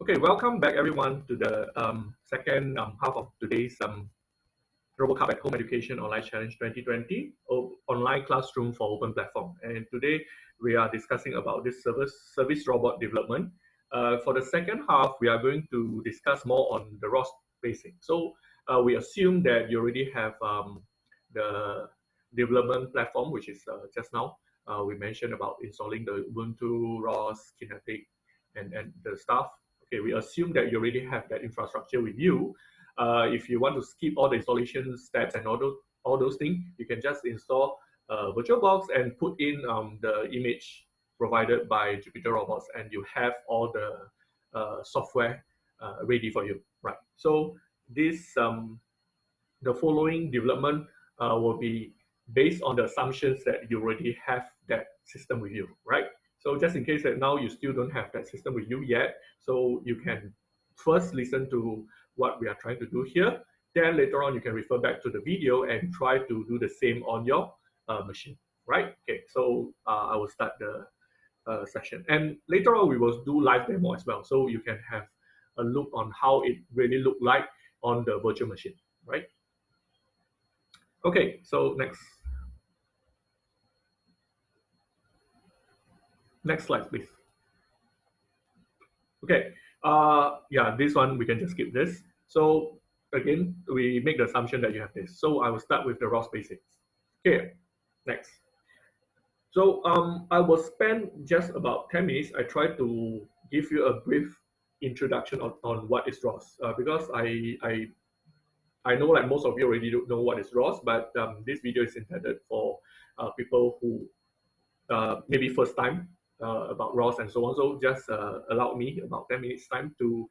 Okay, welcome back everyone to the second half of today's RoboCup at Home Education Online Challenge 2020 online classroom for open platform. And today we are discussing about this service robot development. For the second half, we are going to discuss more on the ROS basic. So we assume that you already have the development platform, which is just now we mentioned about installing the Ubuntu, ROS, Kinetic, and the stuff. Okay, we assume that you already have that infrastructure with you. If you want to skip all the installation steps and all those things, you can just install VirtualBox and put in the image provided by Jupyter Robots, and you have all the software ready for you, right? So this the following development will be based on the assumptions that you already have that system with you, right? So just in case that now you still don't have that system with you yet, so you can first listen to what we are trying to do here. Then later on, you can refer back to the video and try to do the same on your machine, right? Okay, so I will start the session. And later on, we will do live demo as well. So you can have a look on how it really looked like on the virtual machine, right? Okay, so next slide, please. Okay, yeah, this one we can just skip this. So again, we make the assumption that you have this. So I will start with the ROS basics. Okay, next. So I will spend just about 10 minutes. I try to give you a brief introduction on what is ROS because I know like most of you already know what is ROS, but this video is intended for people who maybe first time about ROS and so on. So just allow me about 10 minutes time to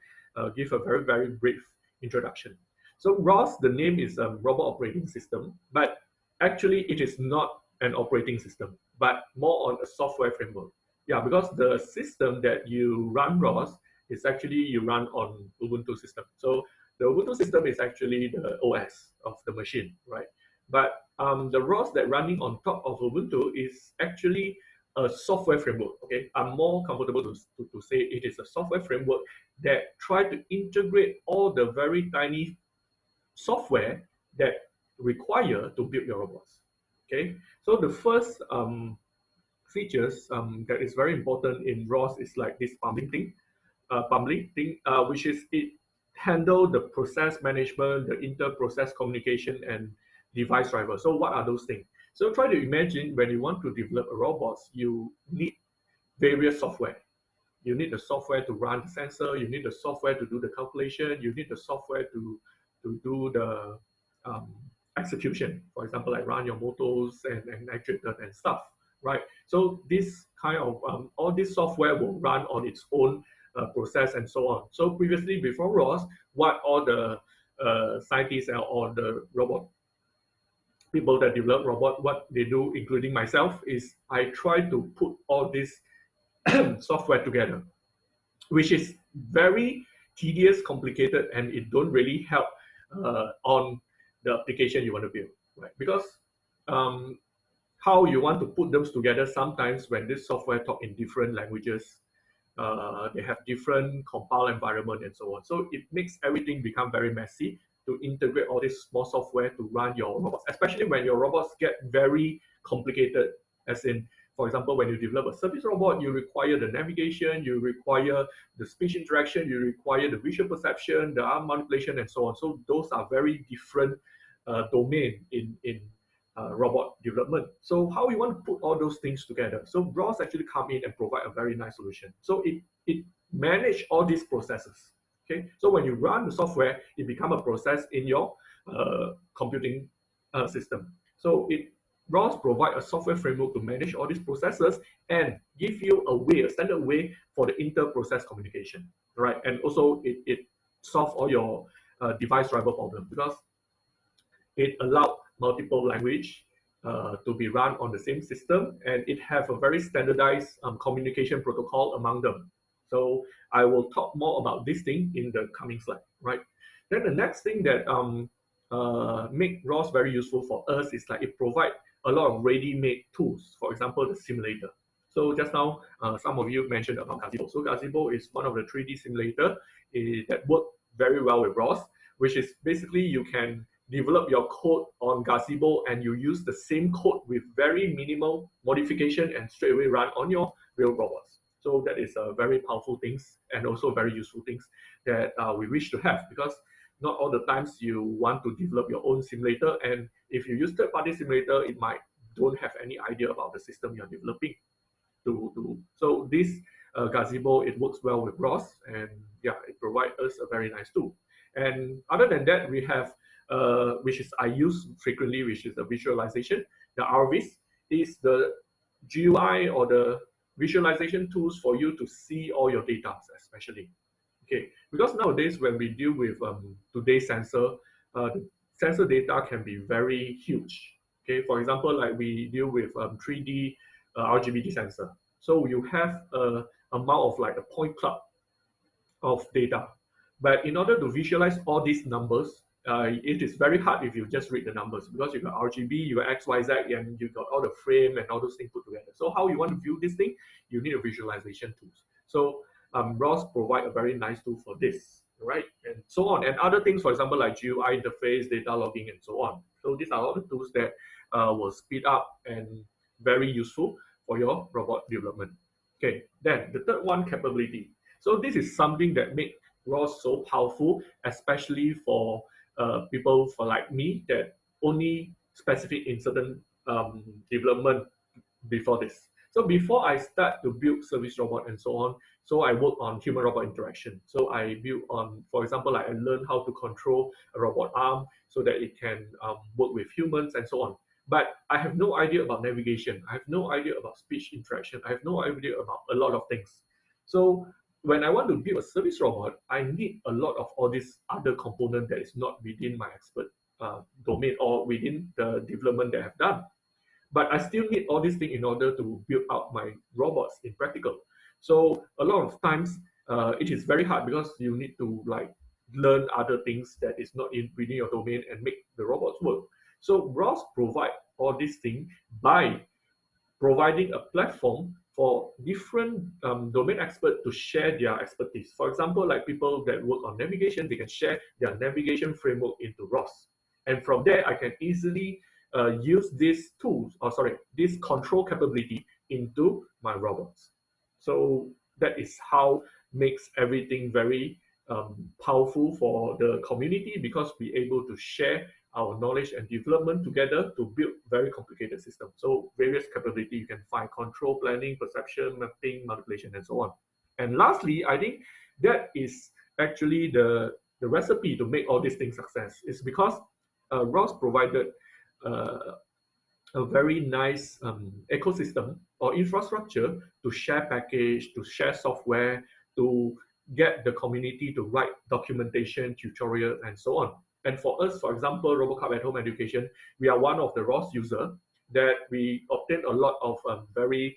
give a very brief introduction. So ROS, the name is a robot operating system, but actually it is not an operating system, but more on a software framework. Yeah, because the system that you run ROS is actually you run on Ubuntu system. So the Ubuntu system is actually the OS of the machine, right? But the ROS that running on top of Ubuntu is actually a software framework. Okay, I'm more comfortable to say it is a software framework that try to integrate all the very tiny software that require to build your robots. Okay, so the first features that is very important in ROS is like this pummeling thing, which is it handle the process management, the inter-process communication, and device driver. So what are those things? So try to imagine when you want to develop a robot, you need various software. You need the software to run the sensor, you need the software to do the calculation, you need the software to do the execution. For example, like run your motors and actuators and stuff, right? So this kind of, all this software will run on its own process and so on. So previously, before ROS, what all the scientists or the robot people that develop robot, what they do, including myself, is I try to put all this software together, which is very tedious, complicated, and it don't really help on the application you want to build, right? Because how you want to put those together, sometimes when this software talk in different languages, they have different compile environment and so on. So it makes everything become very messy to integrate all this small software to run your robots, especially when your robots get very complicated, as in, for example, when you develop a service robot, you require the navigation, you require the speech interaction, you require the visual perception, the arm manipulation, and so on. So those are very different domain in robot development. So how you want to put all those things together? So ROS actually come in and provide a very nice solution. So it manage all these processes. Okay, so when you run the software, it become a process in your computing system. So ROS provide a software framework to manage all these processes and give you a way, a standard way for the inter-process communication, right? And also it solve all your device driver problem because it allow multiple language to be run on the same system, and it have a very standardized communication protocol among them. So I will talk more about this thing in the coming slide, right? Then the next thing that make ROS very useful for us is like it provide a lot of ready-made tools. For example, the simulator. So just now, some of you mentioned about Gazebo. So Gazebo is one of the 3D simulator that work very well with ROS, which is basically you can develop your code on Gazebo and you use the same code with very minimal modification and straight away run on your real robots. So that is a very powerful things and also very useful things that we wish to have, because not all the times you want to develop your own simulator, and if you use third-party simulator, it might don't have any idea about the system you're developing to do. So this Gazebo, it works well with ROS, and yeah, it provides us a very nice tool. And other than that, we have which is I use frequently, which is the visualization. The RVis is the GUI or the visualization tools for you to see all your data, especially. Okay, because nowadays when we deal with today's sensor, the sensor data can be very huge. Okay, for example, like we deal with 3D RGBD sensor. So you have a amount of like a point cloud of data. But in order to visualize all these numbers, it is very hard if you just read the numbers, because you got RGB, you got X, Y, Z, and you got all the frame and all those things put together. So how you want to view this thing, you need a visualization tools. So ROS provide a very nice tool for this, right? And so on. And other things, for example, like GUI interface, data logging, and so on. So these are all the tools that will speed up and very useful for your robot development. Okay, then the third one, capability. So this is something that makes ROS so powerful, especially for people for like me that only specific in certain development before this. So before I start to build service robot and so on, so I work on human robot interaction. So I build on, for example, like I learned how to control a robot arm so that it can work with humans and so on. But I have no idea about navigation. I have no idea about speech interaction. I have no idea about a lot of things. So when I want to build a service robot, I need a lot of all these other components that is not within my expert domain or within the development that I've done. But I still need all these things in order to build out my robots in practical. So a lot of times it is very hard because you need to like learn other things that is not within your domain and make the robots work. So ROS provide all these things by providing a platform for different domain experts to share their expertise. For example, like people that work on navigation, they can share their navigation framework into ROS. And from there, I can easily use these tools, or sorry, this control capability into my robots. So that is how makes everything very powerful for the community, because we're able to share our knowledge and development together to build very complicated systems. So various capability you can find: control, planning, perception, mapping, manipulation, and so on. And lastly, I think that is actually the recipe to make all these things success, is because ROS provided a very nice ecosystem or infrastructure to share package, to share software, to get the community to write documentation, tutorial, and so on. And for us, for example, RoboCup at Home Education, we are one of the ROS user that we obtain a lot of very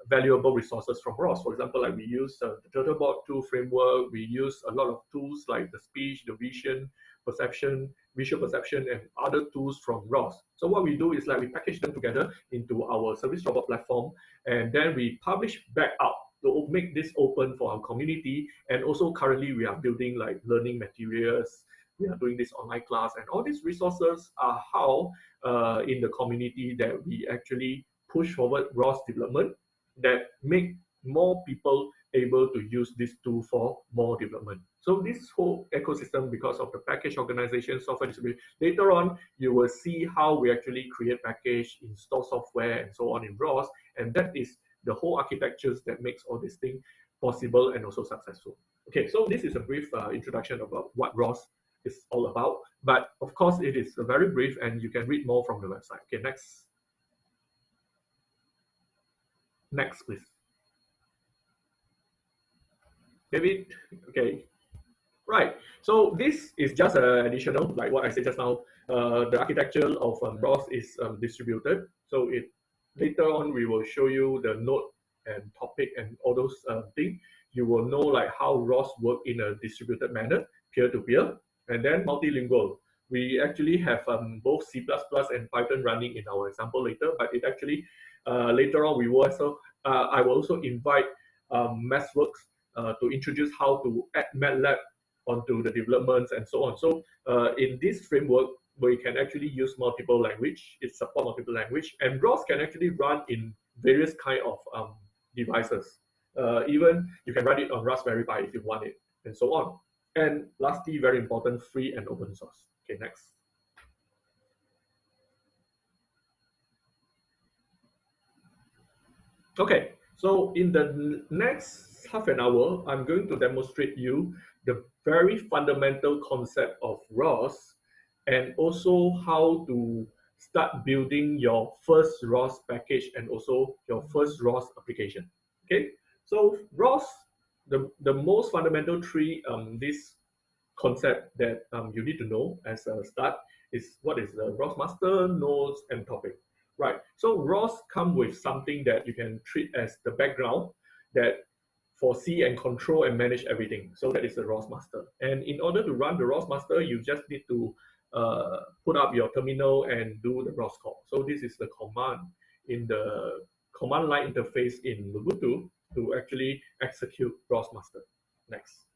valuable resources from ROS. For example, like we use the Turtlebot tool framework, we use a lot of tools like the speech, the vision, perception, visual perception, and other tools from ROS. So what we do is like we package them together into our service robot platform, and then we publish back out to make this open for our community. And also currently we are building like learning materials, we are doing this online class, and all these resources are how in the community that we actually push forward ROS development that make more people able to use this tool for more development. So this whole ecosystem, because of the package organization, software distribution, later on you will see how we actually create package, install software, and so on in ROS, and that is the whole architectures that makes all this thing possible and also successful. Okay, so this is a brief introduction about what ROS is all about, but of course it is very brief and you can read more from the website. Okay, next. Next, please. David, okay. Right, so this is just an additional, like what I said just now, the architecture of ROS is distributed. So it later on we will show you the node and topic and all those things. You will know like how ROS work in a distributed manner, peer-to-peer, and then multilingual. We actually have both C++ and Python running in our example later, but it actually later on we will also I will also invite MathWorks to introduce how to add MATLAB onto the developments and so on. So in this framework, we can actually use multiple language. It supports multiple language, and ROS can actually run in various kind of devices. Even you can run it on Raspberry Pi if you want it, and so on. And lastly, very important, free and open source. Okay, next. Okay, so in the next half an hour, I'm going to demonstrate you the very fundamental concept of ROS and also how to start building your first ROS package and also your first ROS application. Okay, so ROS, the most fundamental three this concept that you need to know as a start is what is the ROS master, nodes, and topic. Right. So ROS come with something that you can treat as the background that foresee and control and manage everything. So that is the ROS master. And in order to run the ROS master, you just need to put up your terminal and do the ROS call. So this is the command in the command line interface in Ubuntu to actually execute ROS master. Next.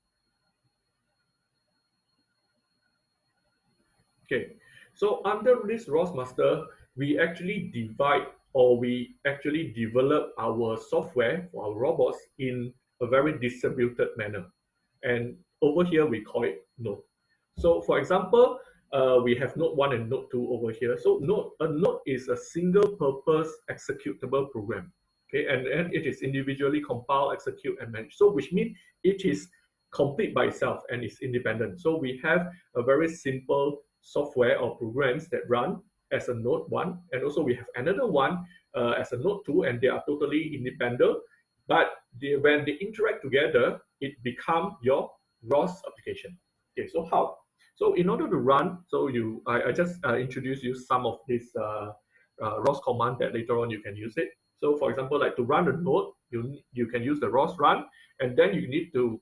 Okay, so under this ROS master, we actually divide or we actually develop our software for our robots in a very distributed manner. And over here, we call it node. So for example, we have node 1 and node 2 over here. So a node is a single purpose executable program. Okay, and it is individually compiled, execute, and managed. So which means it is complete by itself and is independent. So we have a very simple software or programs that run as a node 1, and also we have another one as a node 2, and they are totally independent. But when they interact together, it becomes your ROS application. Okay, so how? So in order to run, so I just introduce you some of this ROS command that later on you can use it. So for example, like to run a node, you can use the ROS run, and then you need to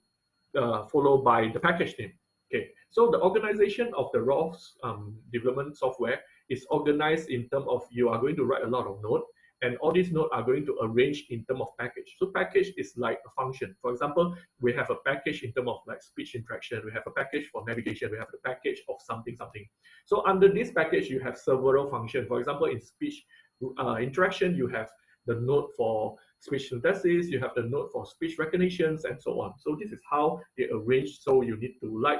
followed by the package name. Okay, so the organization of the ROS development software is organized in terms of you are going to write a lot of nodes, and all these nodes are going to arrange in terms of package. So package is like a function. For example, we have a package in terms of like speech interaction, we have a package for navigation, we have the package of something, something. So under this package, you have several functions. For example, in speech interaction, you have the node for speech synthesis, you have the node for speech recognitions, and so on. So this is how they arrange. So you need to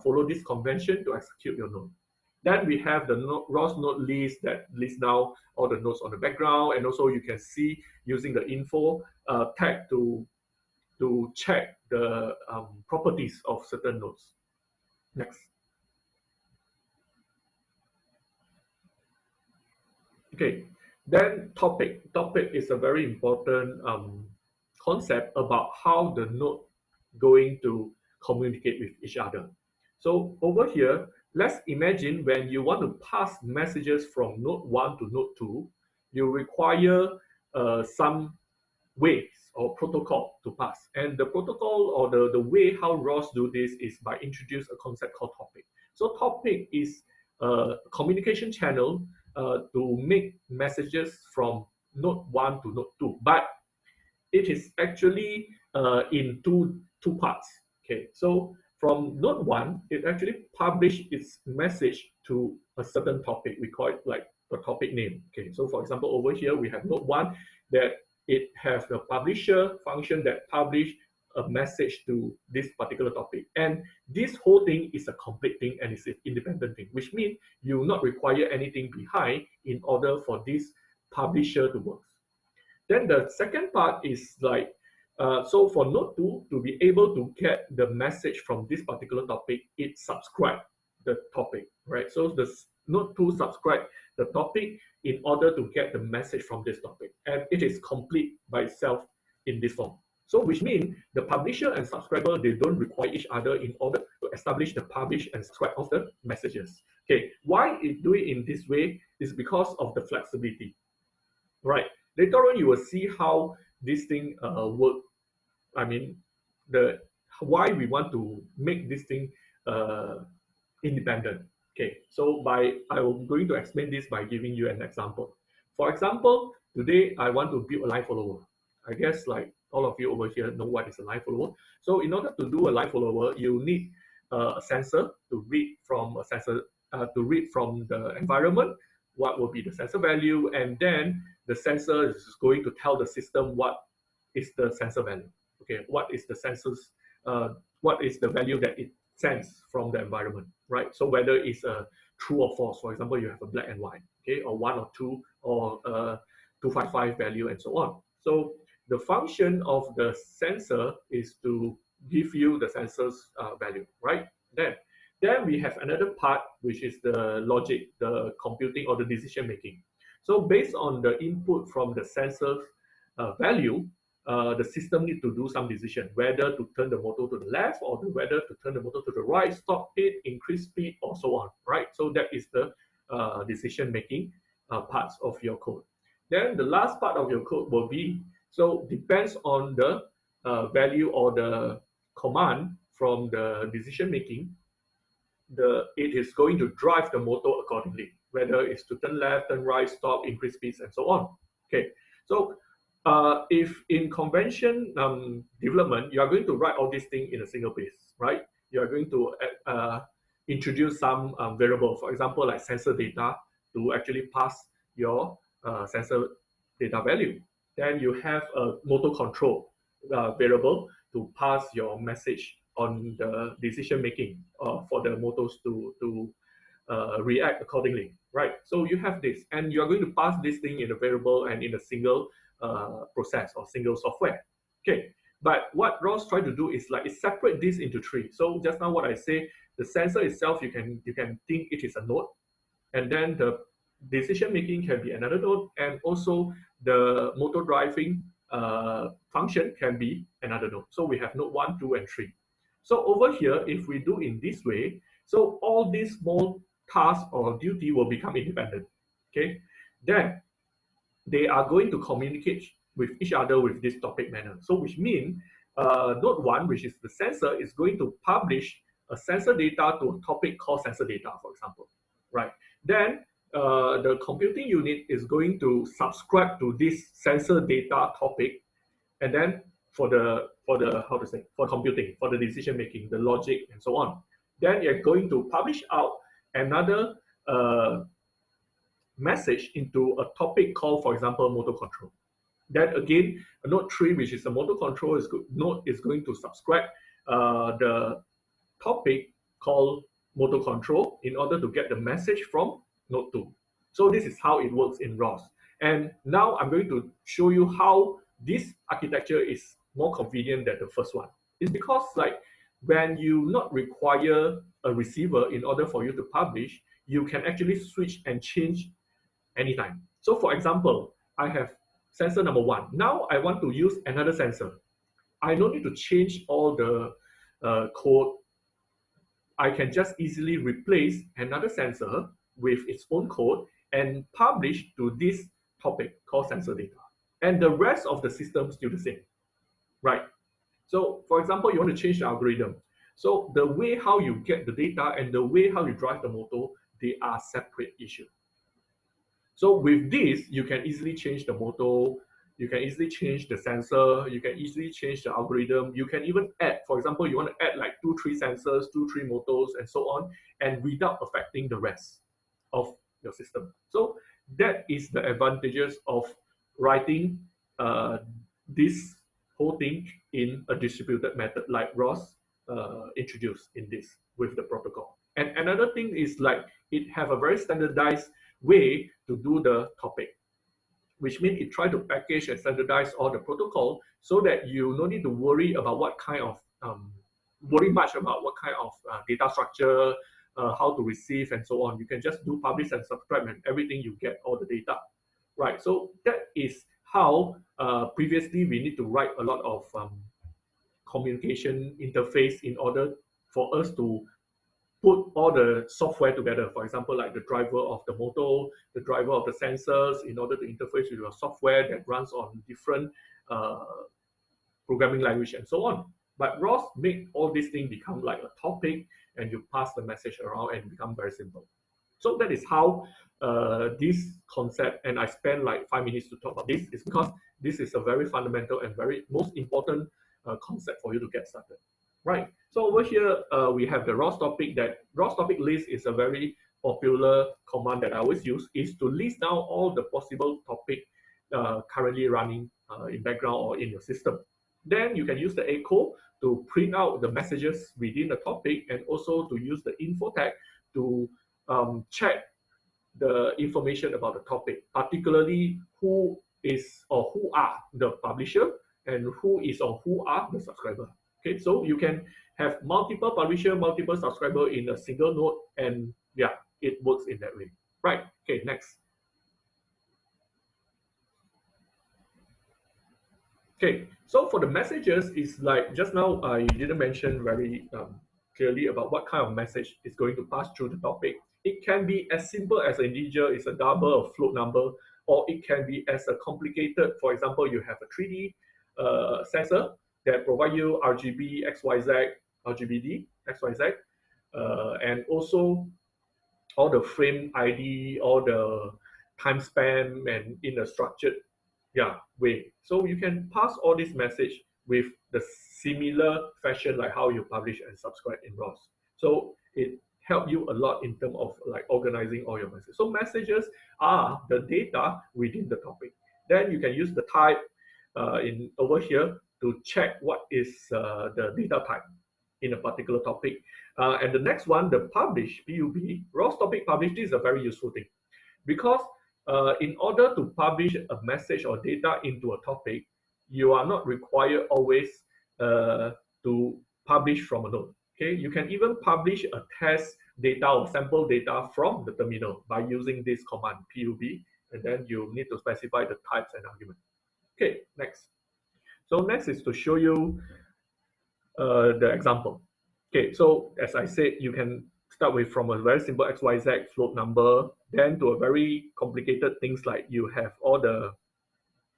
follow this convention to execute your node. Then we have the ROS node list that lists down all the nodes on the background, and also you can see using the info tag to check the properties of certain nodes. Next. Okay, then topic. Topic is a very important concept about how the node going to communicate with each other. So over here, let's imagine when you want to pass messages from node 1 to node 2, you require some ways or protocol to pass. And the protocol or the way how ROS do this is by introduce a concept called topic. So topic is a communication channel to make messages from node 1 to node 2, but it is actually in two parts. Okay, so from node 1, it actually publish its message to a certain topic. We call it like the topic name. Okay, so for example, over here we have node 1 that it has the publisher function that publish a message to this particular topic. And this whole thing is a complete thing and it's an independent thing, which means you will not require anything behind in order for this publisher to work. Then the second part is like, so for node 2 to be able to get the message from this particular topic, it subscribe the topic, right? So the node 2 subscribe the topic in order to get the message from this topic. And it is complete by itself in this form. So which means the publisher and subscriber, they don't require each other in order to establish the publish and subscribe of the messages. Okay, why it do it in this way is because of the flexibility, right? Later on, you will see how this thing work. I mean, why we want to make this thing independent. Okay, so I'm going to explain this by giving you an example. For example, today I want to build a line follower. I guess like all of you over here know what is a line follower. So in order to do a line follower, you need a sensor to read from a sensor to read from the environment what will be the sensor value, and then the sensor is going to tell the system what is the sensor value. Okay, what is the sensor's what is the value that it sends from the environment, right? So whether it's a true or false, for example, you have a black and white, okay, or 1 or 2, or 255 value, and so on. So the function of the sensor is to give you the sensor's value, right? Then we have another part, which is the logic, the computing, or the decision making. So based on the input from the sensor's value, the system need to do some decision, whether to turn the motor to the left or whether to turn the motor to the right, stop it, increase speed, or so on, right? So that is the decision making parts of your code. Then the last part of your code will be, so depends on the value or the command from the decision making, it is going to drive the motor accordingly, whether it's to turn left, turn right, stop, increase speeds, and so on. Okay, so if in convention development, you are going to write all these things in a single piece, right? You are going to introduce some variable, for example, like sensor data, to actually pass your sensor data value. Then you have a motor control variable to pass your message on the decision making for the motors to react accordingly, right? So you have this, and you are going to pass this thing in a variable and in a single process or single software. Okay, but what ROS try to do is like it separate this into three. So just now what I say, the sensor itself, you can think it is a node, and then the decision making can be another node, and also the motor driving function can be another node. So we have node 1, 2, and 3. So over here, if we do in this way, so all these small tasks or duty will become independent. Okay, then they are going to communicate with each other with this topic manner. So which means node 1, which is the sensor, is going to publish a sensor data to a topic called sensor data, for example, right? Then the computing unit is going to subscribe to this sensor data topic, and then for the how to say, for computing, for the decision making, the logic, and so on, then you're going to publish out another message into a topic called, for example, motor control. Then again, node 3, which is the motor control, node is going to subscribe the topic called motor control in order to get the message from node 2. So this is how it works in ROS. And now I'm going to show you how this architecture is more convenient than the first one. It's because like when you not require a receiver in order for you to publish, you can actually switch and change anytime. So for example, I have sensor number 1. Now I want to use another sensor. I don't need to change all the code. I can just easily replace another sensor with its own code and publish to this topic called sensor data. And the rest of the system is still the same, right? So for example, you want to change the algorithm. So the way how you get the data and the way how you drive the motor, they are separate issues. So with this, you can easily change the motor, you can easily change the sensor, you can easily change the algorithm, you can even add, for example, you want to add like 2, 3 sensors, 2, 3 motors, and so on, and without affecting the rest of your system. So that is the advantages of writing this whole thing in a distributed method like ROS introduced in this with the protocol. And another thing is like it have a very standardized way to do the topic, which means it try to package and standardize all the protocol so that you no need to worry about what kind of much about what kind of data structure, how to receive, and so on. You can just do publish and subscribe, and everything you get all the data, right? So that is how previously we need to write a lot of communication interface in order for us to put all the software together. For example, like the driver of the motor, the driver of the sensors, in order to interface with your software that runs on different programming language and so on. But ROS make all these things become like a topic, and you pass the message around and become very simple. So that is how this concept, and I spent like 5 minutes to talk about this, is because this is a very fundamental and very most important concept for you to get started. Right. So over here, we have the ROS topic. That ROS topic list is a very popular command that I always use, is to list down all the possible topic currently running in background or in your system. Then you can use the echo to print out the messages within the topic, and also to use the info tag to check the information about the topic, particularly who is or who are the publisher and who is or who are the subscriber. Okay, so you can have multiple publisher, multiple subscriber in a single node, and yeah, it works in that way. Right. Okay, next. Okay, so for the messages, it's like just now I didn't mention very clearly about what kind of message is going to pass through the topic. It can be as simple as an integer, it's a double or float number, or it can be as a complicated, for example, you have a 3D sensor that provide you RGB, XYZ, RGBD, XYZ, and also all the frame ID, all the time span, and in a structured way. So you can pass all this message with the similar fashion like how you publish and subscribe in ROS. So it helps you a lot in terms of like organizing all your messages. So messages are the data within the topic. Then you can use the type in over here to check what is the data type in a particular topic. And the next one, the publish, PUB, ROS topic publish, this is a very useful thing, because in order to publish a message or data into a topic, you are not required always to publish from a node. Okay, you can even publish a test data or sample data from the terminal by using this command pub, and then you need to specify the types and argument. Okay, next. So next is to show you the example. Okay, so as I said, you can start with from a very simple XYZ float number, then to a very complicated things like you have all the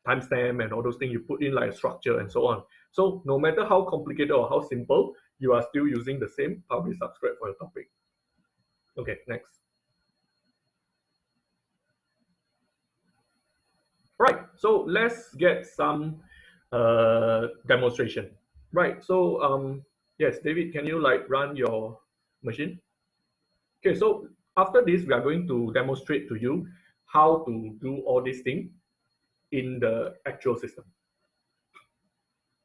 timestamp and all those things you put in like a structure and so on. So no matter how complicated or how simple, you are still using the same publish subscribe for your topic. Okay, next. Right, so let's get some demonstration. Right, so yes, David, can you like run your machine? Okay, so after this, we are going to demonstrate to you how to do all these things in the actual system.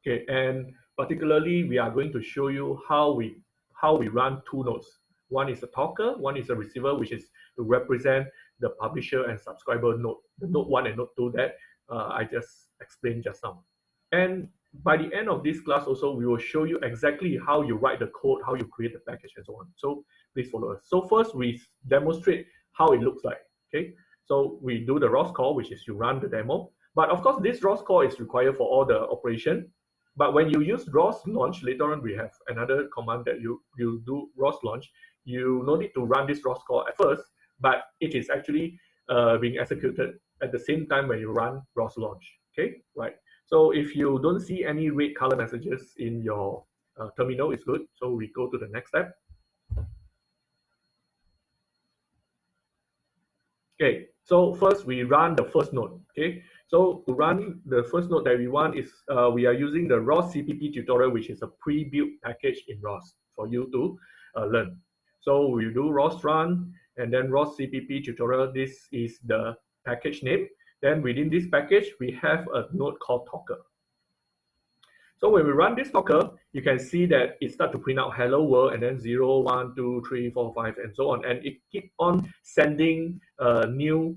Okay, and particularly, we are going to show you how we run two nodes. One is a talker, one is a receiver, which is to represent the publisher and subscriber node, the node 1 and node 2 that I just explained just now. And by the end of this class also, we will show you exactly how you write the code, how you create the package, and so on. So please follow us. So first, we demonstrate how it looks like. Okay, so we do the ROS call, which is you run the demo. But of course, this ROS call is required for all the operation. But when you use ROS launch, later on we have another command that you do ROS launch. You no need to run this ROS call at first, but it is actually being executed at the same time when you run ROS launch. Okay, right. So if you don't see any red color messages in your terminal, it's good. So we go to the next step. Okay, so first we run the first node. Okay, so to run the first node that we want is we are using the ROS CPP tutorial, which is a pre-built package in ROS for you to learn. So we do ROS run and then ROS CPP tutorial. This is the package name. Then within this package, we have a node called talker. So when we run this talker, you can see that it starts to print out hello world and then 0, 1, 2, 3, 4, 5, and so on. And it keep on sending new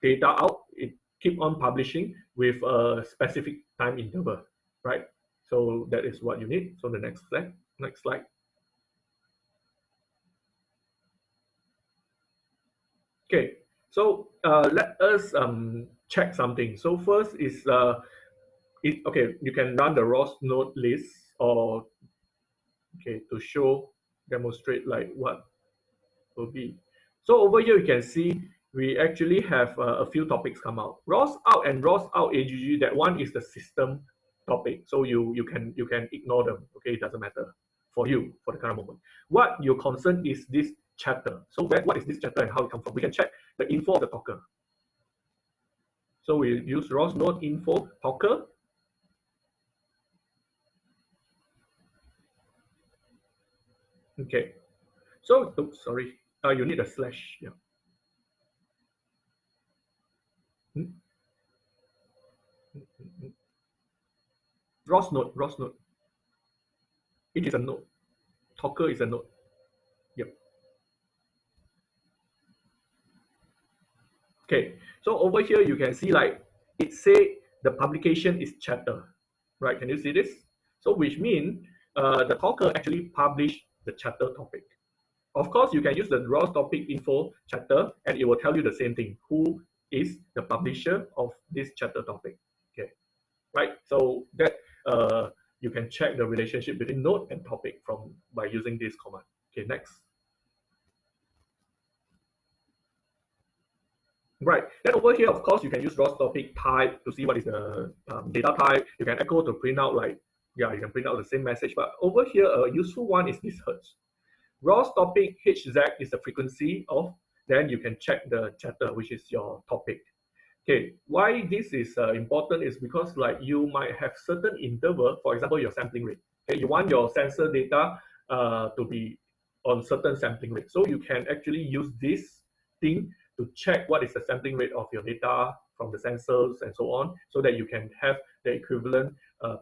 data out. It keep on publishing with a specific time interval, right? So that is what you need. So the next slide. Next slide. Okay, so let us check something. So first is okay, you can run the ROS node list, or okay, to show, demonstrate like what will be. So over here you can see we actually have a few topics come out. ROS out and ROS out AGG, that one is the system topic. So you can ignore them. Okay, it doesn't matter for you for the current moment. What your concern is this chatter. So what is this chatter and how it comes from? We can check the info of the talker. So we use ROS node info talker. Okay. So, oops, sorry. You need a slash. Yeah. Hmm? ROS node, ROS node. It is a node. Talker is a node. Yep. Okay. So over here you can see like it say the publication is chatter, right? Can you see this? So which means the talker actually published the chatter topic. Of course, you can use the ROS topic info chatter and it will tell you the same thing. Who is the publisher of this chatter topic? Okay, right? So that you can check the relationship between node and topic from by using this command. Okay, next. Right. Then over here, of course, you can use ROS topic type to see what is the data type. You can echo to print out like, yeah, you can print out the same message. But over here, a useful one is this hertz. ROS topic HZ is the frequency of, then you can check the chatter, which is your topic. Okay, why this is important is because like you might have certain interval, for example, your sampling rate. Okay, you want your sensor data to be on certain sampling rate. So you can actually use this thing to check what is the sampling rate of your data from the sensors and so on, so that you can have the equivalent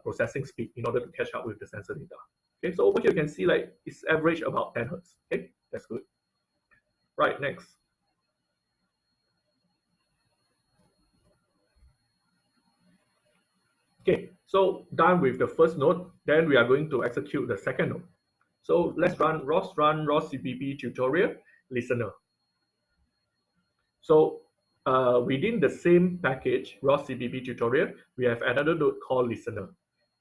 processing speed in order to catch up with the sensor data. Okay, so over here you can see like it's average about 10 hertz. Okay, that's good. Right, next. Okay, so done with the first node, then we are going to execute the second node. So let's run ROS CPP tutorial listener. So within the same package, ROS CPP tutorial, we have another node called listener.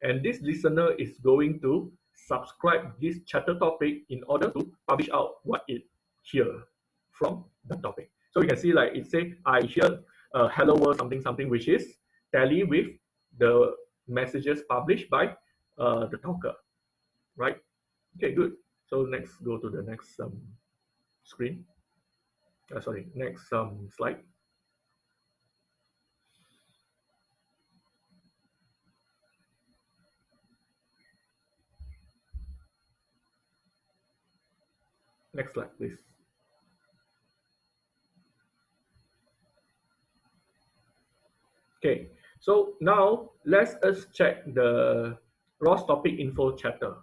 And this listener is going to subscribe this chatter topic in order to publish out what it hear from the topic. So you can see like it say, I hear hello world something something, which is tally with the messages published by the talker, right? Okay, good. So next, go to the next screen. Sorry, next slide. Next slide, please. Okay, so now let's us check the ROS topic info chatter.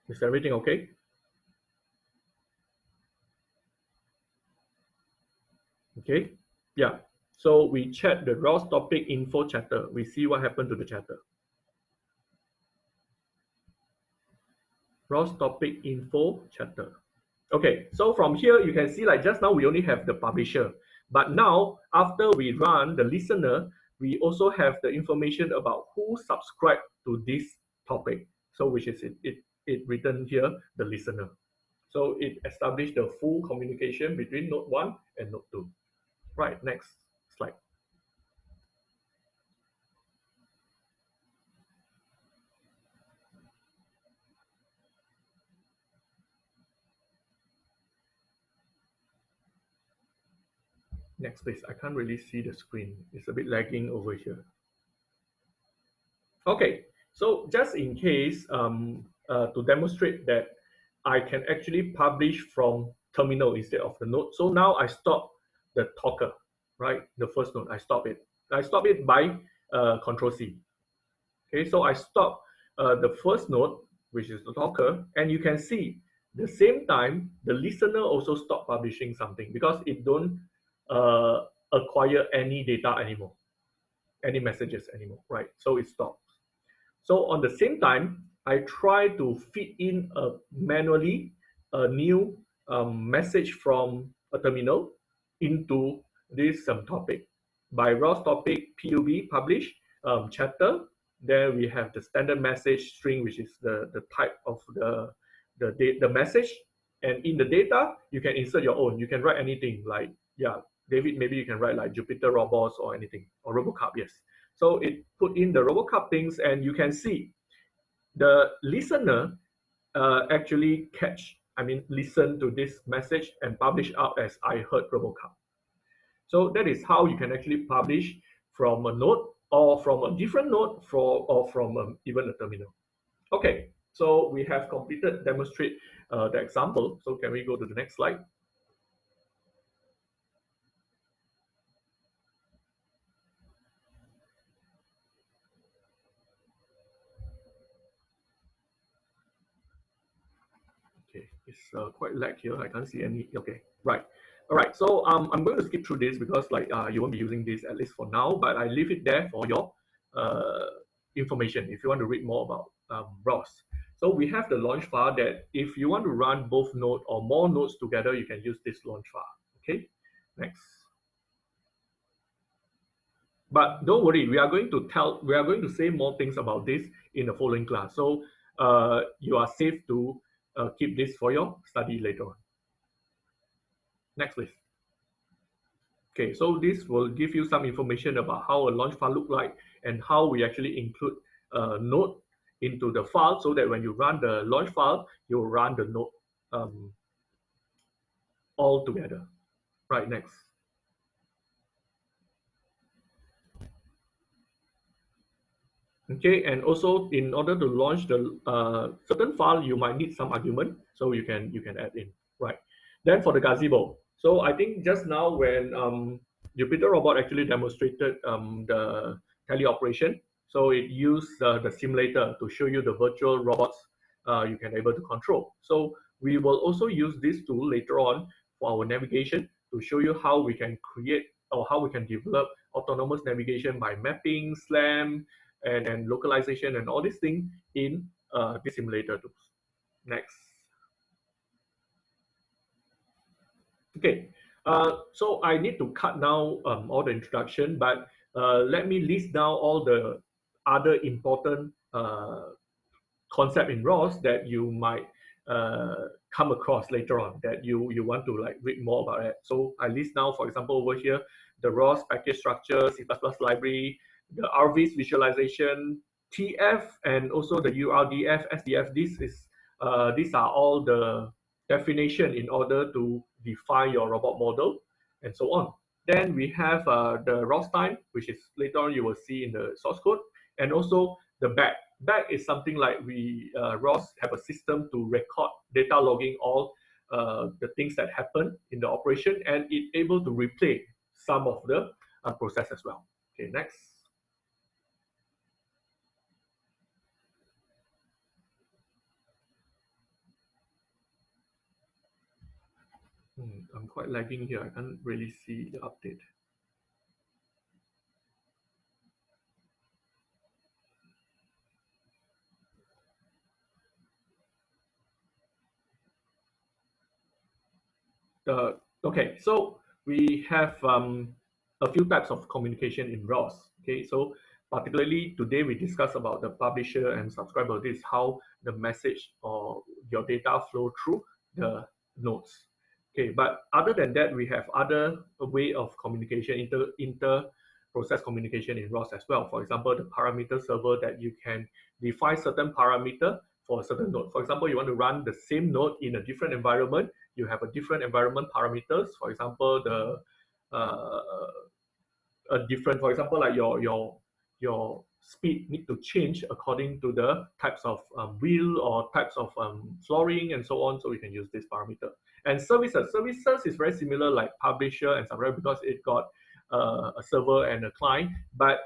Is everything okay? Okay, yeah. So we check the ROS topic info chatter. We see what happened to the chatter. ROS topic info chatter. Okay, so from here you can see like just now we only have the publisher, but now after we run the listener, we also have the information about who subscribed to this topic. So which is it written here, the listener. So it established the full communication between node 1 and node 2. Right, next slide. Next, please. I can't really see the screen. It's a bit lagging over here. Okay, so just in case, to demonstrate that I can actually publish from terminal instead of the node. So now I stop the talker, right? The first node, I stop it. I stop it by Control C. Okay, so I stop the first node, which is the talker, and you can see the same time the listener also stop publishing something because it don't acquire any data anymore, any messages anymore, right? So it stops. So on the same time, I try to feed in manually a new message from a terminal into this topic. By ROS topic PUB publish chatter, then we have the standard message string, which is the type of the message. And in the data, you can insert your own. You can write anything like, yeah, David, maybe you can write like Jupyter robots or anything, or RoboCup, yes. So it put in the RoboCup things, and you can see the listener actually listen to this message and publish out as I heard RoboCup. So that is how you can actually publish from a node or from a different node or from even a terminal. Okay, so we have completed demonstrate the example. So can we go to the next slide? Okay, it's quite lag here. I can't see any. Okay, right. All right. So I'm going to skip through this because like you won't be using this at least for now. But I leave it there for your information if you want to read more about ROS. So we have the launch file that if you want to run both nodes or more nodes together, you can use this launch file. Okay. Next. But don't worry, we are going to say more things about this in the following class. So you are safe to keep this for your study later on. Next, please. Okay, so this will give you some information about how a launch file look like and how we actually include a node into the file so that when you run the launch file, you'll run the node all together. Right, next. Okay, and also in order to launch the certain file, you might need some argument, so you can add in, right? Then for the gazebo, so I think just now when Jupyter Robot actually demonstrated the teleoperation, so it used the simulator to show you the virtual robots you can able to control. So we will also use this tool later on for our navigation to show you how we can create or how we can develop autonomous navigation by mapping, SLAM, and localization and all these things in the simulator tools. Next. Okay, so I need to cut now all the introduction, but let me list down all the other important concept in ROS that you might come across later on that you want to like read more about it. So I list now, for example, over here, the ROS package structure, C++ library, the RVs visualization, TF, and also the URDF, SDF. These are all the definition in order to define your robot model and so on. Then we have the ROS time, which is later on you will see in the source code, and also the back. Back is something like we ROS have a system to record data logging all the things that happen in the operation, and it able to replay some of the process as well. Okay, next. I'm quite lagging here. I can't really see the update. Okay, so we have a few types of communication in ROS. Okay, so particularly today we discuss about the publisher and subscriber. This is how the message or your data flow through the nodes. Okay, but other than that, we have other way of communication, inter process communication in ROS as well. For example, the parameter server that you can define certain parameter for a certain node. For example, you want to run the same node in a different environment, you have a different environment parameters. For example, the a different, for example, like your speed need to change according to the types of wheel or types of flooring and so on. So we can use this parameter. And services is very similar like publisher and subscriber because it got a server and a client. But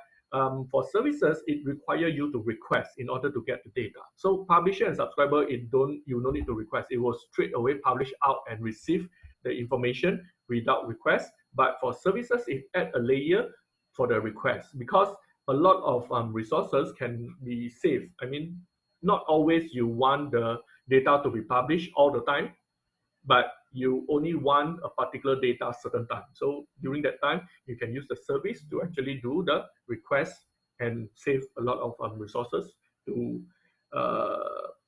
for services, it requires you to request in order to get the data. So publisher and subscriber, you don't need to request. It will straight away publish out and receive the information without request. But for services, it add a layer for the request because a lot of resources can be saved. I mean, not always you want the data to be published all the time, but you only want a particular data certain time. So during that time, you can use the service to actually do the request and save a lot of resources to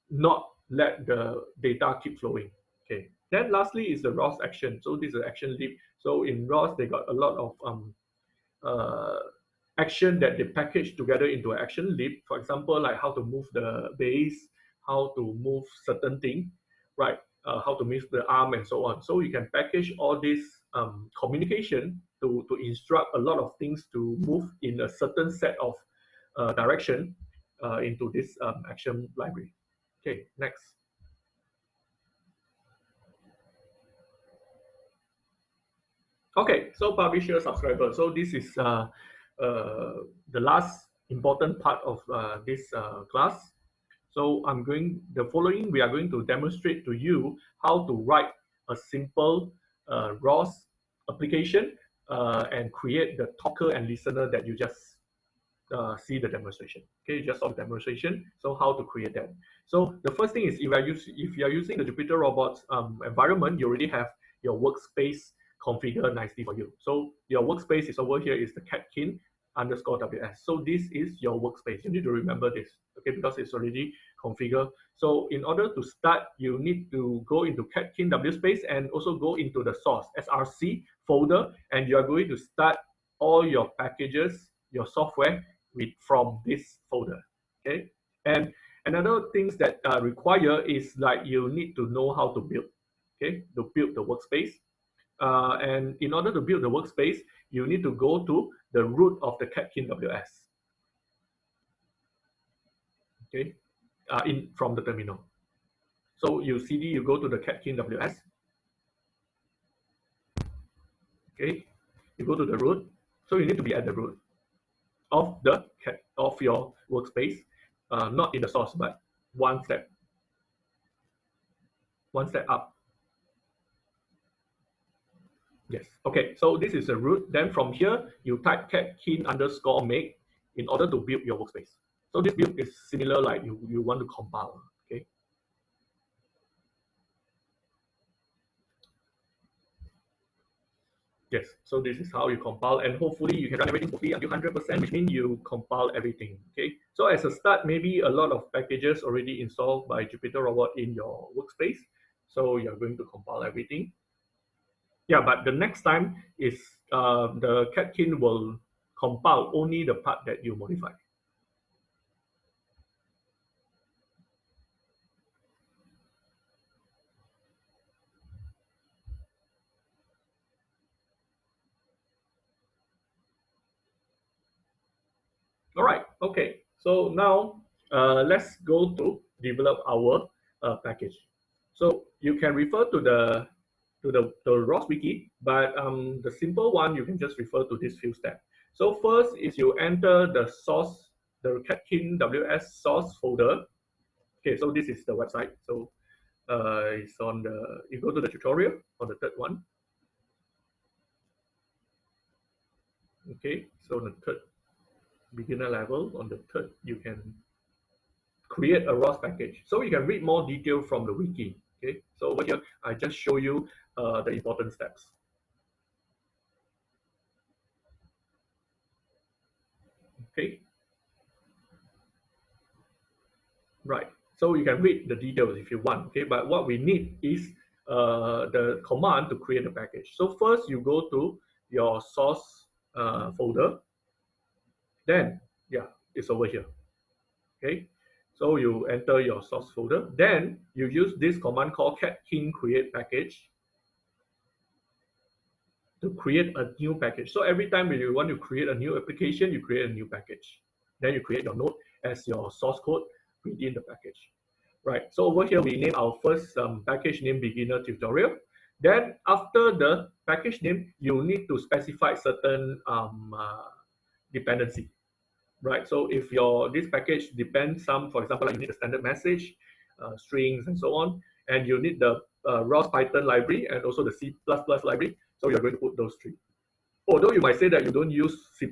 not let the data keep flowing. Okay, Then lastly is the ROS action. So this is action lib. So in ROS, they got a lot of uh, action that they package together into an action lib. For example, like how to move the base, how to move certain thing, right? How to move the arm and so on. So you can package all this communication to instruct a lot of things to move in a certain set of direction into this action library. Okay, next. Okay, so publisher subscriber. So this is the last important part of this class. So the following, we are going to demonstrate to you how to write a simple ROS application and create the talker and listener that you just see the demonstration. Okay, you just saw the demonstration. So how to create that? So the first thing is if you are using the Jupyter Robots environment, you already have your workspace configured nicely for you. So your workspace is over here is the catkin underscore ws. So this is your workspace. You need to remember this, okay, because it's already configured. So in order to start, you need to go into catkin w space and also go into the source src folder, and you are going to start all your packages, your software from this folder. Okay, and another things that require is like you need to know how to build, okay, to build the workspace. And in order to build the workspace, you need to go to the root of the catkin ws, okay, in from the terminal. So you cd, you go to the catkin ws, okay, you go to the root. So you need to be at the root of your workspace, not in the source, but one step up. Yes. Okay. So this is the root. Then from here, you type catkin underscore make in order to build your workspace. So this build is similar like you want to compile. Okay. Yes. So this is how you compile, and hopefully you can run everything smoothly until 100%, which means you compile everything. Okay. So as a start, maybe a lot of packages already installed by Jupyter Robot in your workspace. So you're going to compile everything. Yeah, but the next time is the catkin will compile only the part that you modify. All right, okay. So now let's go to develop our package. So you can refer to the ROS wiki, but the simple one you can just refer to this few steps. So first is you enter the source, the catkin ws source folder. Okay, so this is the website. So it's on the, you go to the tutorial on the third one. Okay, so the third beginner level, on the third, you can create a ROS package. So you can read more detail from the wiki. Okay, so over here, I just show you the important steps. Okay, right. So you can read the details if you want. Okay, but what we need is the command to create a package. So first, you go to your source folder. Then, yeah, it's over here. Okay, so you enter your source folder. Then you use this command called catkin create package to create a new package. So every time when you want to create a new application, you create a new package. Then you create your node as your source code within the package. Right, so over here we name our first package name beginner tutorial. Then after the package name, you need to specify certain dependency. Right, so if this package depends some, for example, like you need a standard message, strings and so on, and you need the ROS Python library and also the C++ library, so you're going to put those three. Although you might say that you don't use C++,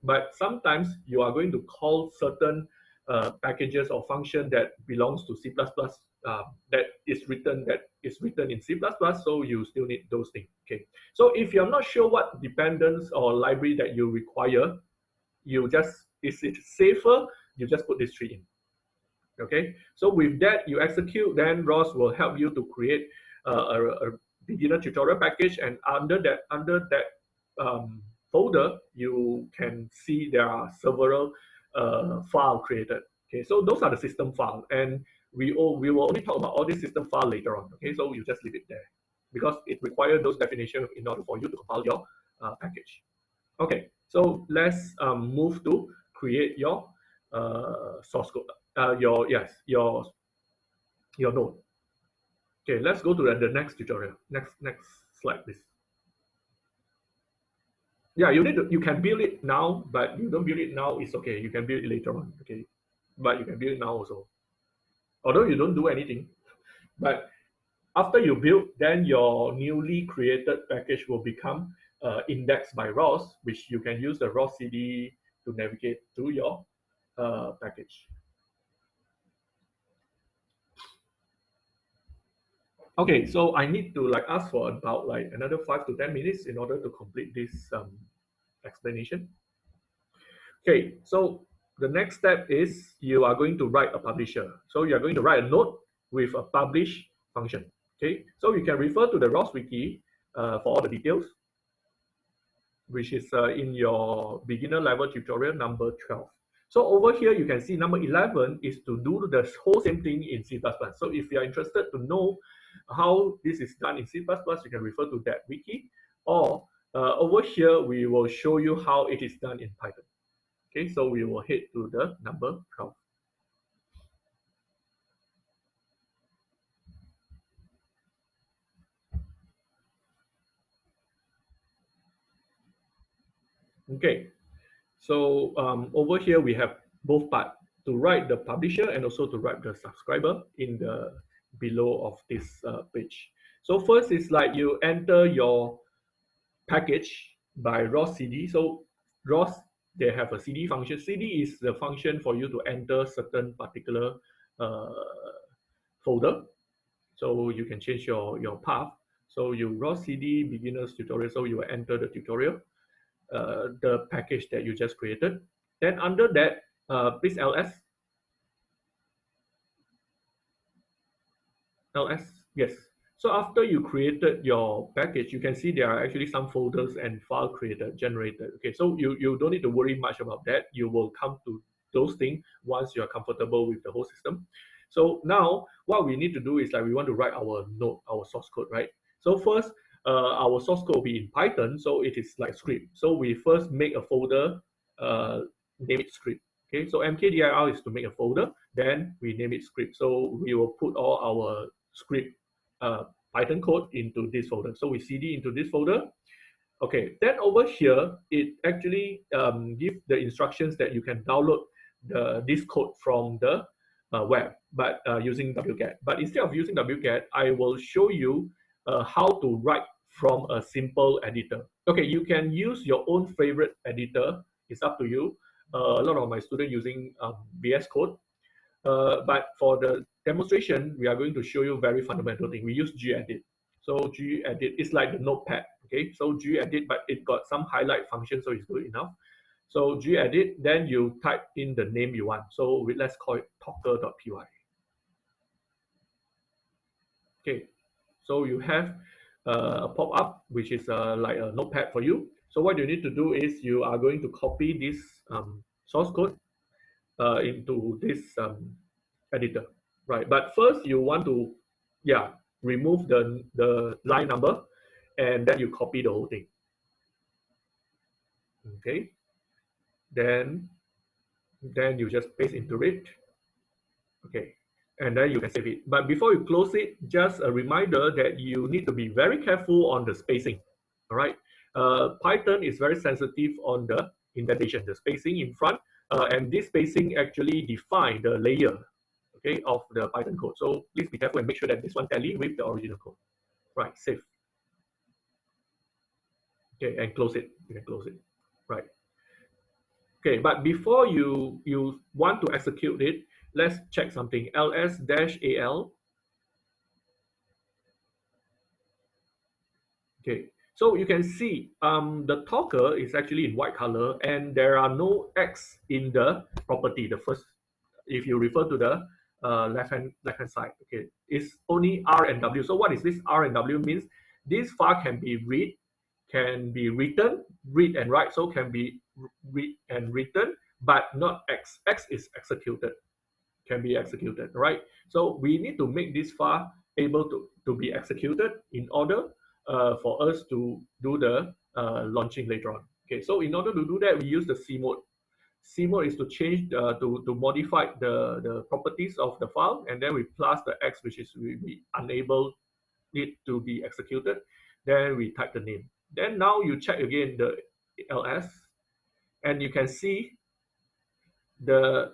but sometimes you are going to call certain packages or function that belongs to C++, that is written in C++, so you still need those things. Okay, so if you're not sure what dependence or library that you require, you just, is it safer, you just put this three in. Okay, so with that you execute, then ROS will help you to create a beginner tutorial package, and under that folder, you can see there are several file created. Okay, so those are the system file, and we will only talk about all these system file later on. Okay, so you just leave it there because it requires those definitions in order for you to compile your package. Okay, so let's move to create your source code. Your node. Okay, let's go to the next tutorial. Next slide, please. Yeah, you can build it now, but you don't build it now, it's okay. You can build it later on, okay? But you can build it now also. Although you don't do anything, but after you build, then your newly created package will become indexed by ROS, which you can use the ROS CD to navigate to your package. Okay, so I need to ask for about another 5 to 10 minutes in order to complete this explanation. Okay, so the next step is you are going to write a publisher. So you are going to write a node with a publish function. Okay, so you can refer to the ROS wiki for all the details, which is in your beginner level tutorial number 12. So over here, you can see number 11 is to do the whole same thing in C++. So if you are interested to know how this is done in C++, you can refer to that wiki. Or over here, we will show you how it is done in Python. Okay, so we will head to the number 12. Okay, so over here we have both parts, to write the publisher and also to write the subscriber in the below of this page. So first is you enter your package by ROS CD. So ROS, they have a CD function. CD is the function for you to enter certain particular folder. So you can change your path. So you ROS CD beginners tutorial. So you will enter the tutorial, the package that you just created. Then under that, please ls. Yes. So after you created your package, you can see there are actually some folders and file generated. Okay, so you don't need to worry much about that. You will come to those things once you are comfortable with the whole system. So now what we need to do is we want to write our node, our source code, right? So first, our source code will be in Python, so it is like script. So we first make a folder, name it script. Okay, so mkdir is to make a folder, then we name it script. So we will put all our script Python code into this folder. So we cd into this folder. Okay, then over here, it actually gives the instructions that you can download this code from the web, but using wget. But instead of using wget, I will show you how to write from a simple editor. Okay, you can use your own favorite editor. It's up to you. A lot of my students using VS Code. But for the demonstration, we are going to show you very fundamental thing. We use gedit. So gedit is like the notepad. Okay, so gedit, but it got some highlight function, so it's good enough. So gedit, then you type in the name you want. So let's call it talker.py. Okay, so you have a pop-up, which is like a notepad for you. So what you need to do is you are going to copy this source code into this editor, right? But first you want to, remove the line number, and then you copy the whole thing. Okay, then you just paste into it. Okay, and then you can save it. But before you close it, just a reminder that you need to be very careful on the spacing. All right, Python is very sensitive on the indentation, the spacing in front, and this spacing actually define the layer, okay, of the Python code. So please be careful and make sure that this one tally with the original code. Right, save. Okay, and close it. You can close it. Right. Okay, but before you want to execute it, let's check something. ls-al. Okay, so you can see the talker is actually in white color, and there are no X in the property. The first, if you refer to the left hand side. Okay, it's only R and W. So what is this R and W means? This file can be written, read and write. So can be read and written, but not X. X is executed, can be executed, right? So we need to make this file able to be executed in order for us to do the launching later on. Okay, so in order to do that, we use the C mode. C mode is to change to modify the properties of the file, and then we plus the X, which is we enable it to be executed. Then we type the name. Then now you check again the ls, and you can see the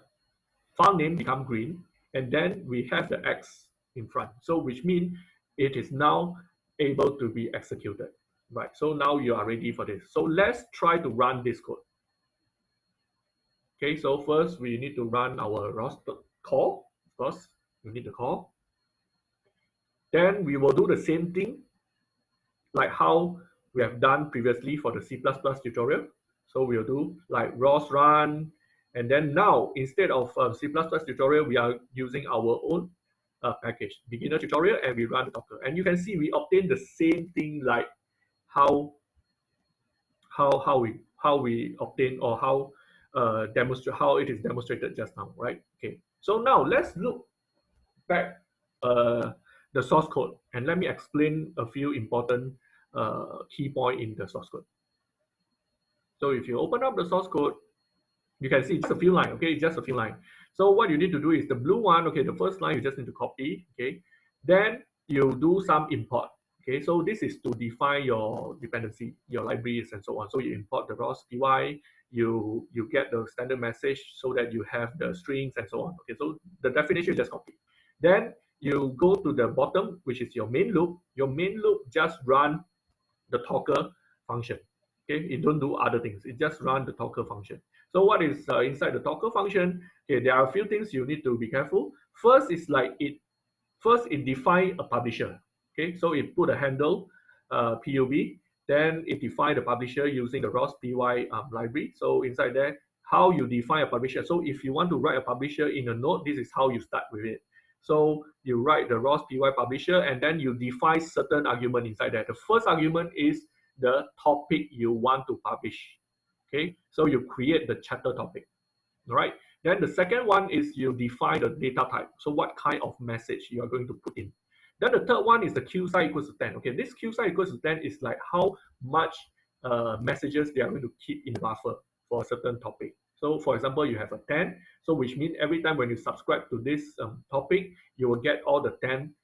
file name become green, and then we have the X in front. So which means it is now able to be executed, right? So now you are ready for this. So let's try to run this code. Okay, so first we need to run our ROS call. First, we need the call. Then we will do the same thing like how we have done previously for the C++ tutorial. So we'll do like ROS run, and then now instead of C++ tutorial, we are using our own package, beginner tutorial, and we run the Docker. And you can see we obtain the same thing like how we obtain, or how demonstrate how it is demonstrated just now, right? Okay, so now let's look back the source code, and let me explain a few important key point in the source code. So if you open up the source code, you can see just a few lines. Okay, just a few lines. So what you need to do is the blue one. Okay, the first line you just need to copy. Okay, then you do some import. Okay, so this is to define your dependency, your libraries, and so on. So you import the ROS py, you get the standard message so that you have the strings and so on. Okay, so the definition you just copy. Then you go to the bottom, which is your main loop. Your main loop just run the Docker function. Okay, it don't do other things. It just run the Docker function. So what is inside the Docker function? Okay, there are a few things you need to be careful. First is like it define a publisher. Okay, so it put a handle pub, then it define the publisher using the ROS py library. So inside there, how you define a publisher. So if you want to write a publisher in a node, this is how you start with it. So you write the ROS py publisher, and then you define certain argument inside there. The first argument is the topic you want to publish. Okay, so you create the chapter topic. All right. Then the second one is you define the data type. So what kind of message you are going to put in. Then the third one is the queue size equals to 10. Okay, this queue size equals to 10 is like how much messages they are going to keep in the buffer for a certain topic. So for example, you have a 10. So which means every time when you subscribe to this topic, you will get all the 10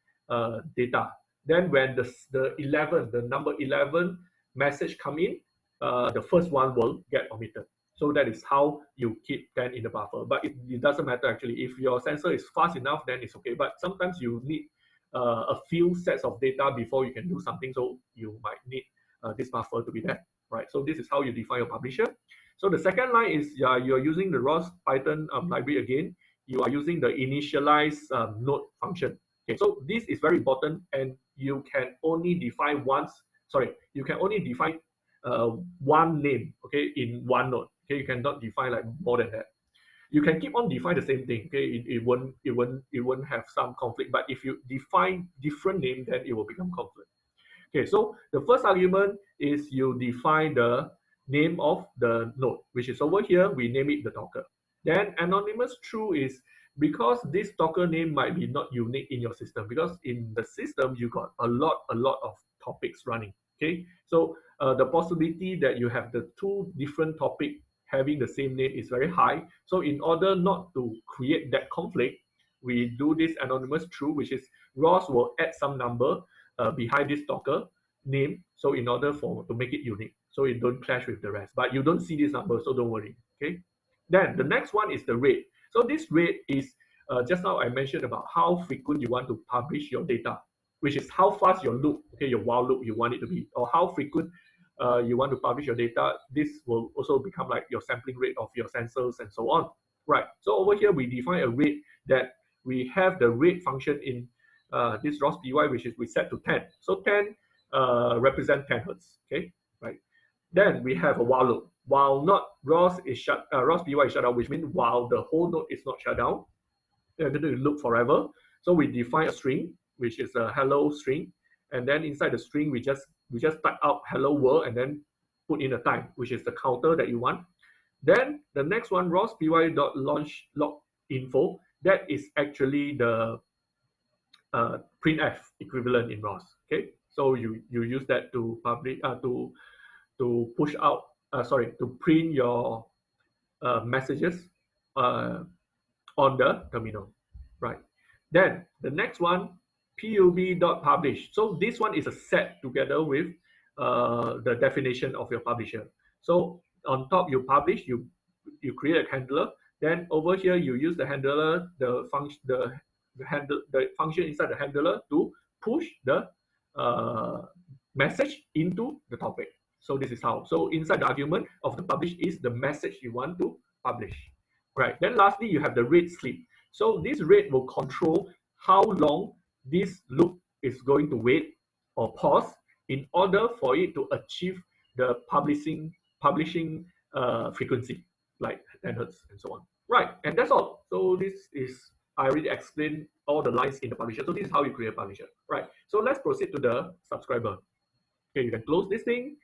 data. Then when the number 11 message come in, the first one will get omitted. So that is how you keep 10 in the buffer. But it doesn't matter actually. If your sensor is fast enough, then it's okay. But sometimes you need a few sets of data before you can do something. So you might need this buffer to be there, right? So this is how you define your publisher. So the second line is you're using the ROS Python library again. You are using the initialize node function. Okay, so this is very important, and you can only define once. Sorry, you can only define one name, okay, in one node. Okay, you cannot define like more than that. You can keep on define the same thing. Okay, it won't have some conflict. But if you define different name, then it will become conflict. Okay, so the first argument is you define the name of the node, which is over here. We name it the Docker. Then anonymous true is because this Docker name might be not unique in your system, because in the system you got a lot of topics running. Okay, so the possibility that you have the two different topic having the same name is very high. So in order not to create that conflict, we do this anonymous true, which is ROS will add some number behind this Docker name. So in order to make it unique, so it don't clash with the rest. But you don't see this number, so don't worry. Okay. Then the next one is the rate. So this rate is just now I mentioned about how frequent you want to publish your data, which is how fast your loop, okay, your while loop you want it to be, or how frequent you want to publish your data. This will also become like your sampling rate of your sensors and so on, right? So over here we define a rate that we have the rate function in this ROS py, which is we set to 10. So 10 represent 10 hertz, okay, right? Then we have a while loop. While not ROS py is shut down, which means while the whole node is not shut down, they're going to loop forever. So we define a string, which is a hello string, and then inside the string we just type out hello world and then put in a time, which is the counter that you want. Then the next one, ROS py.launch log info, that is actually the printf equivalent in ROS. Okay, so you use that to publish to push out to print your messages on the terminal, right? Then the next one, pub.publish. So this one is a set together with the definition of your publisher. So on top you publish, you create a handler. Then over here you use the handler, the function inside the handler to push the message into the topic. So this is how. So inside the argument of the publish is the message you want to publish. Right. Then lastly, you have the read sleep. So this read will control how long this loop is going to wait or pause in order for it to achieve the publishing frequency, like 10 hertz and so on. Right. And that's all. So this is, I already explained all the lines in the publisher. So this is how you create a publisher. Right. So let's proceed to the subscriber. Okay, you can close this thing.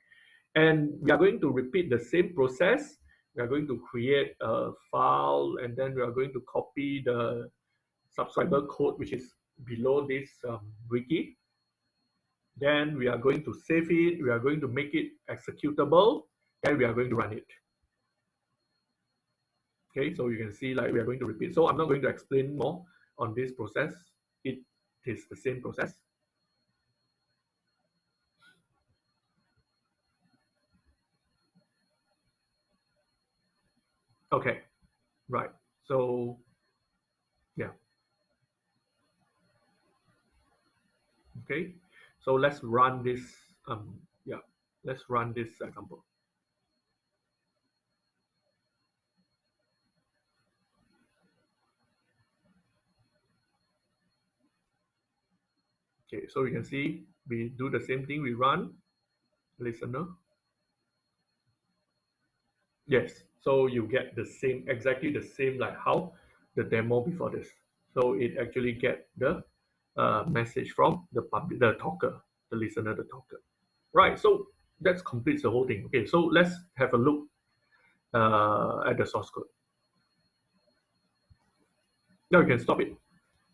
And we are going to repeat the same process. We are going to create a file, and then we are going to copy the subscriber code, which is below this wiki. Then we are going to save it. We are going to make it executable, and we are going to run it. Okay, so you can see like we are going to repeat. So I'm not going to explain more on this process. It is the same process. Okay, right. So yeah. Okay, so let's run this. Let's run this example. Okay, so you can see we do the same thing. We run listener. Yes, so you get the same, exactly the same like how the demo before this. So it actually get the message from the talker, the listener, the talker. Right, so that completes the whole thing. Okay, so let's have a look at the source code. Now you can stop it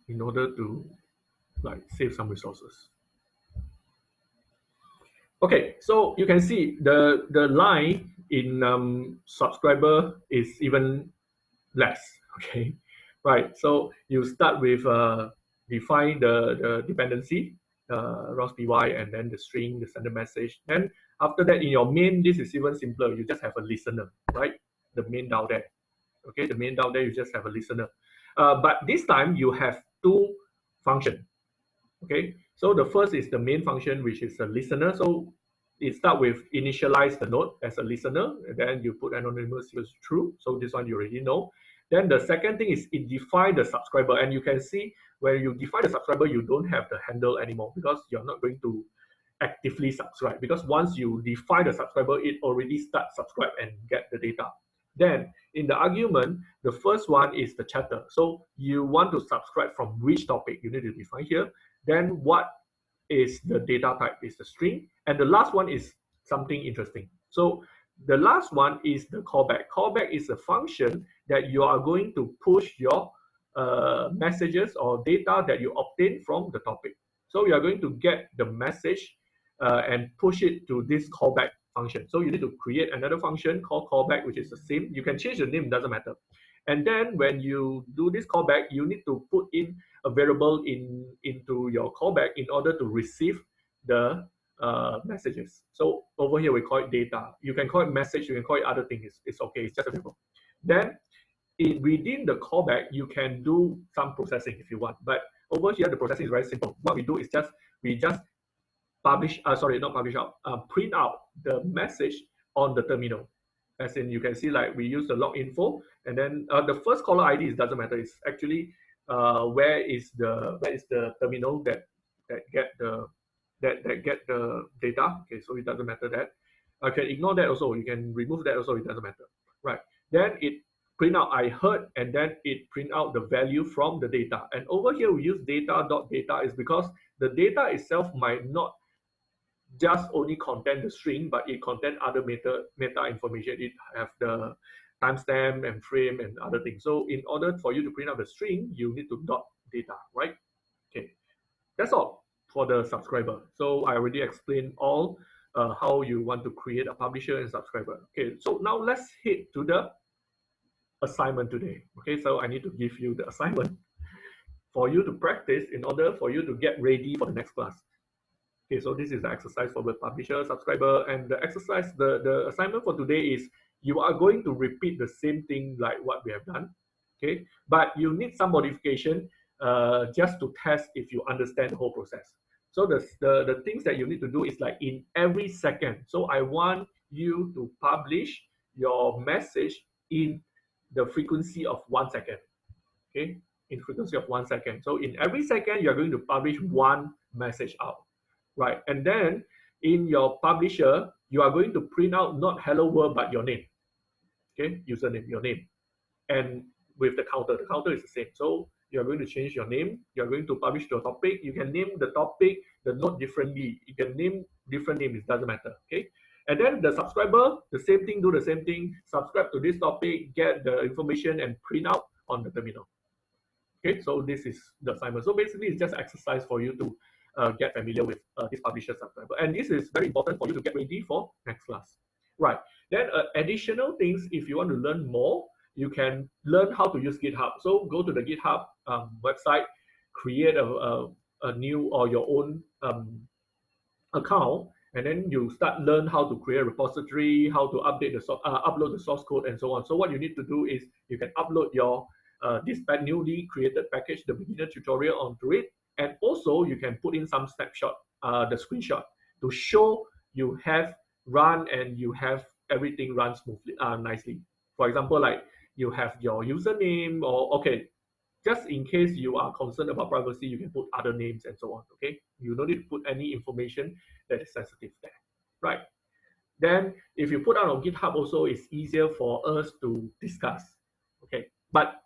in order to like save some resources. Okay, so you can see the line in subscriber is even less. Okay, right. So you start with define the dependency, ROS py, and then the string, the sender message. Then after that, in your main, this is even simpler. You just have a listener, right? The main down there. Okay, the main down there, you just have a listener. But this time you have two functions. Okay, so the first is the main function, which is a listener. So it starts with initialize the node as a listener, and then you put anonymous equals true. So this one you already know. Then the second thing is it define the subscriber, and you can see when you define the subscriber, you don't have the handle anymore because you're not going to actively subscribe, because once you define the subscriber, it already starts subscribe and get the data. Then in the argument, the first one is the chatter. So you want to subscribe from which topic, you need to define here. Then what is the data type, is the string. And the last one is something interesting. So the last one is the callback. Callback is a function that you are going to push your messages or data that you obtain from the topic. So you are going to get the message and push it to this callback function. So you need to create another function called callback, which is the same. You can change the name, doesn't matter. And then when you do this callback, you need to put in a variable into your callback in order to receive the messages. So over here we call it data. You can call it message, you can call it other things. It's okay, it's just a variable. Then within the callback, you can do some processing if you want. But over here, the processing is very simple. What we do is we just publish, print out the message on the terminal. As in, you can see like we use the log info, and then the first caller ID doesn't matter. It's actually where is the terminal that get the data. Okay, so it doesn't matter that. I can ignore that also. You can remove that also. It doesn't matter, right? Then it print out I heard, and then it print out the value from the data. And over here we use data is because the data itself might not just only contain the string, but it contain other meta information. It have the timestamp and frame and other things. So in order for you to print out the string, you need to dot data, right? Okay, that's all for the subscriber. So I already explained all how you want to create a publisher and subscriber. Okay, so now let's head to the assignment today. Okay, so I need to give you the assignment for you to practice in order for you to get ready for the next class. Okay, so this is the exercise for the publisher, subscriber, and the exercise, the assignment for today is you are going to repeat the same thing like what we have done. Okay, but you need some modification just to test if you understand the whole process. So the things that you need to do is like in every second. So I want you to publish your message in the frequency of 1 second. Okay, in frequency of 1 second. So in every second, you're going to publish one message out, right? And then in your publisher, you are going to print out not hello world, but your name. Okay, username, your name. And with the counter is the same. So you're going to change your name. You're going to publish your topic. You can name the topic, the note differently. You can name different names, it doesn't matter. Okay. And then the subscriber, the same thing, do the same thing. Subscribe to this topic, get the information and print out on the terminal. Okay, so this is the assignment. So basically, it's just exercise for you to get familiar with this publisher subscriber. And this is very important for you to get ready for next class. Right. Then additional things, if you want to learn more, you can learn how to use GitHub. So go to the GitHub website, create a new or your own account, and then you start learn how to create a repository, how to update the upload the source code, and so on. So what you need to do is you can upload your this newly created package, the beginner tutorial onto it, and also you can put in some snapshot, the screenshot to show you have run and you have everything run smoothly, nicely. For example, like you have your username, or okay, just in case you are concerned about privacy, you can put other names and so on. Okay, you don't need to put any information that is sensitive there, right? Then if you put out on GitHub also, it's easier for us to discuss. Okay, but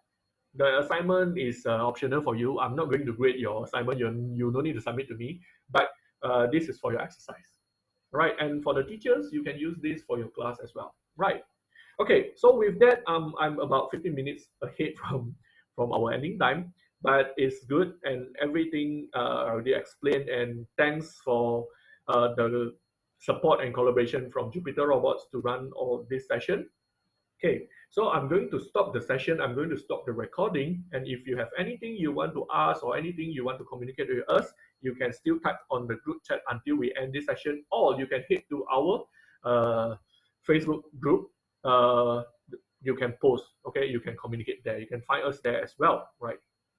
the assignment is optional for you. I'm not going to grade your assignment. You don't need to submit to me, but this is for your exercise, right? And for the teachers, you can use this for your class as well, right? Okay, so with that, I'm about 15 minutes ahead from our ending time, but it's good and everything already explained. And thanks for the support and collaboration from Jupyter Robots to run all this session. Okay, so I'm going to stop the session. I'm going to stop the recording. And if you have anything you want to ask or anything you want to communicate with us, you can still type on the group chat until we end this session, or you can head to our Facebook group. You can post, okay, you can communicate there. You can find us there as well, right?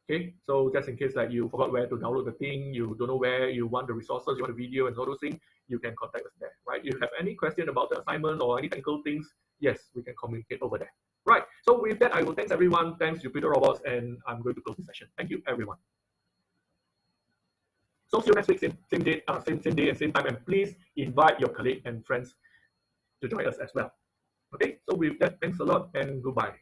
Okay, so just in case like you forgot where to download the thing, you don't know where you want the resources, you want the video and all those things, you can contact us there, right? You have any question about the assignment or any technical things, yes, we can communicate over there, right? So with that, I will thanks everyone, thanks Jupyter Robots, and I'm going to close the session. Thank you, everyone. So see you next week, same day and same time, and please invite your colleagues and friends to join us as well. Okay, so with that, thanks a lot and goodbye.